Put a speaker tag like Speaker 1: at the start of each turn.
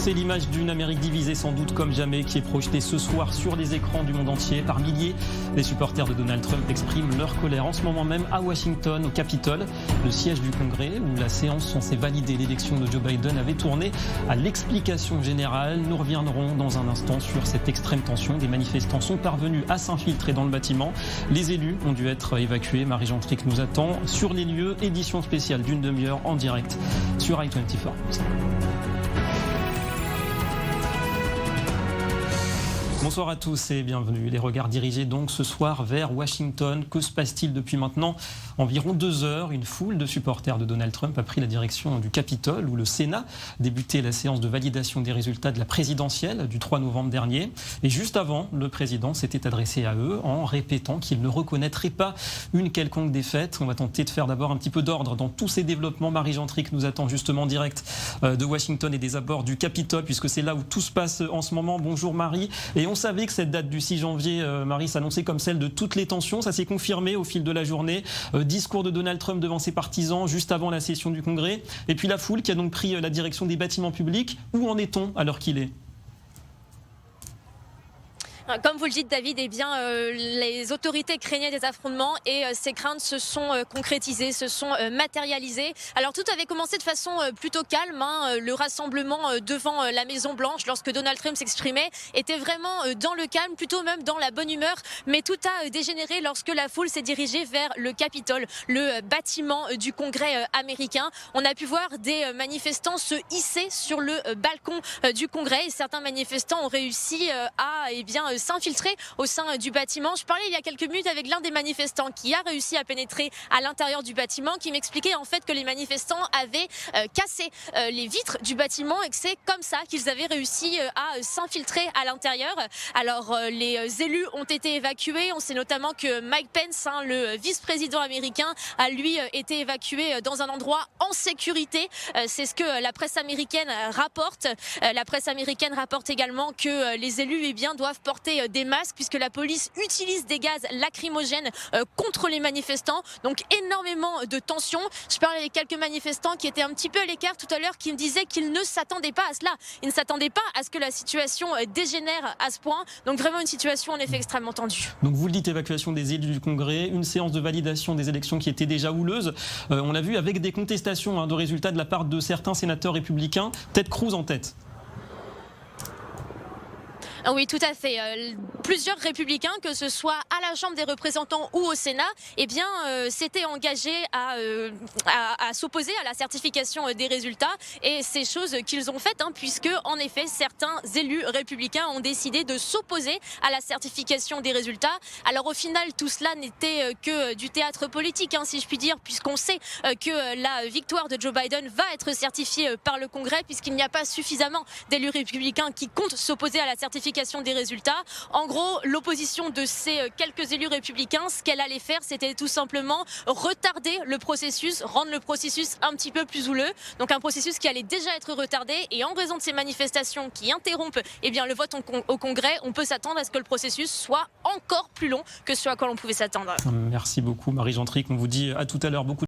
Speaker 1: C'est l'image d'une Amérique divisée sans doute comme jamais qui est projetée ce soir sur les écrans du monde entier. Par milliers, les supporters de Donald Trump expriment leur colère en ce moment même à Washington, au Capitole, le siège du Congrès où la séance censée valider l'élection de Joe Biden avait tourné à l'explication générale. Nous reviendrons dans un instant sur cette extrême tension. Des manifestants sont parvenus à s'infiltrer dans le bâtiment. Les élus ont dû être évacués. Marie-Jean Tric nous attend sur les lieux. Édition spéciale d'une demi-heure en direct sur I24. Bonsoir à tous et bienvenue. Les regards dirigés donc ce soir vers Washington. Que se passe-t-il depuis maintenant environ 2 heures? Une foule de supporters de Donald Trump a pris la direction du Capitole où le Sénat débutait la séance de validation des résultats de la présidentielle du 3 novembre dernier. Et juste avant, le président s'était adressé à eux en répétant qu'il ne reconnaîtrait pas une quelconque défaite. On va tenter de faire d'abord un petit peu d'ordre dans tous ces développements. Marie-Jean Tric nous attend justement en direct de Washington et des abords du Capitole puisque c'est là où tout se passe en ce moment. Bonjour Marie. Et on savait que cette date du 6 janvier, Marie, s'annonçait comme celle de toutes les tensions. Ça s'est confirmé au fil de la journée. Discours de Donald Trump devant ses partisans juste avant la session du Congrès. Et puis la foule qui a donc pris la direction des bâtiments publics. Où en est-on à l'heure qu'il est ?
Speaker 2: Comme vous le dites, David, eh bien, les autorités craignaient des affrontements et ces craintes se sont concrétisées, se sont matérialisées. Alors tout avait commencé de façon plutôt calme. Le rassemblement devant la Maison-Blanche, lorsque Donald Trump s'exprimait, était vraiment dans le calme, plutôt même dans la bonne humeur. Mais tout a dégénéré lorsque la foule s'est dirigée vers le Capitole, le bâtiment du Congrès américain. On a pu voir des manifestants se hisser sur le balcon du Congrès et certains manifestants ont réussi à s'infiltrer au sein du bâtiment. Je parlais il y a quelques minutes avec l'un des manifestants qui a réussi à pénétrer à l'intérieur du bâtiment, qui m'expliquait en fait que les manifestants avaient cassé les vitres du bâtiment et que c'est comme ça qu'ils avaient réussi à s'infiltrer à l'intérieur. Alors les élus ont été évacués. On sait notamment que Mike Pence, le vice-président américain, a lui été évacué dans un endroit en sécurité. C'est ce que la presse américaine rapporte. La presse américaine rapporte également que les élus doivent porter des masques puisque la police utilise des gaz lacrymogènes contre les manifestants. Donc énormément de tensions. Je parlais avec quelques manifestants qui étaient un petit peu à l'écart tout à l'heure, qui me disaient qu'ils ne s'attendaient pas à cela. Ils ne s'attendaient pas à ce que la situation dégénère à ce point. Donc vraiment une situation en effet extrêmement tendue.
Speaker 1: Donc vous le dites, évacuation des élus du Congrès, une séance de validation des élections qui était déjà houleuse. On l'a vu avec des contestations de résultats de la part de certains sénateurs républicains. Ted Cruz en tête.
Speaker 2: Oui, tout à fait. Plusieurs républicains, que ce soit à la Chambre des représentants ou au Sénat, s'étaient engagés à s'opposer à la certification des résultats. Et c'est chose qu'ils ont faite, puisque en effet, certains élus républicains ont décidé de s'opposer à la certification des résultats. Alors au final, tout cela n'était que du théâtre politique, si je puis dire, puisqu'on sait que la victoire de Joe Biden va être certifiée par le Congrès, puisqu'il n'y a pas suffisamment d'élus républicains qui comptent s'opposer à la certification des résultats. En gros, l'opposition de ces quelques élus républicains, ce qu'elle allait faire, c'était tout simplement retarder le processus, rendre le processus un petit peu plus houleux. Donc un processus qui allait déjà être retardé, et en raison de ces manifestations qui interrompent le vote au Congrès, on peut s'attendre à ce que le processus soit encore plus long que ce à quoi l'on pouvait s'attendre.
Speaker 1: Merci beaucoup Marie-Jean Tric. On vous dit à tout à l'heure. Beaucoup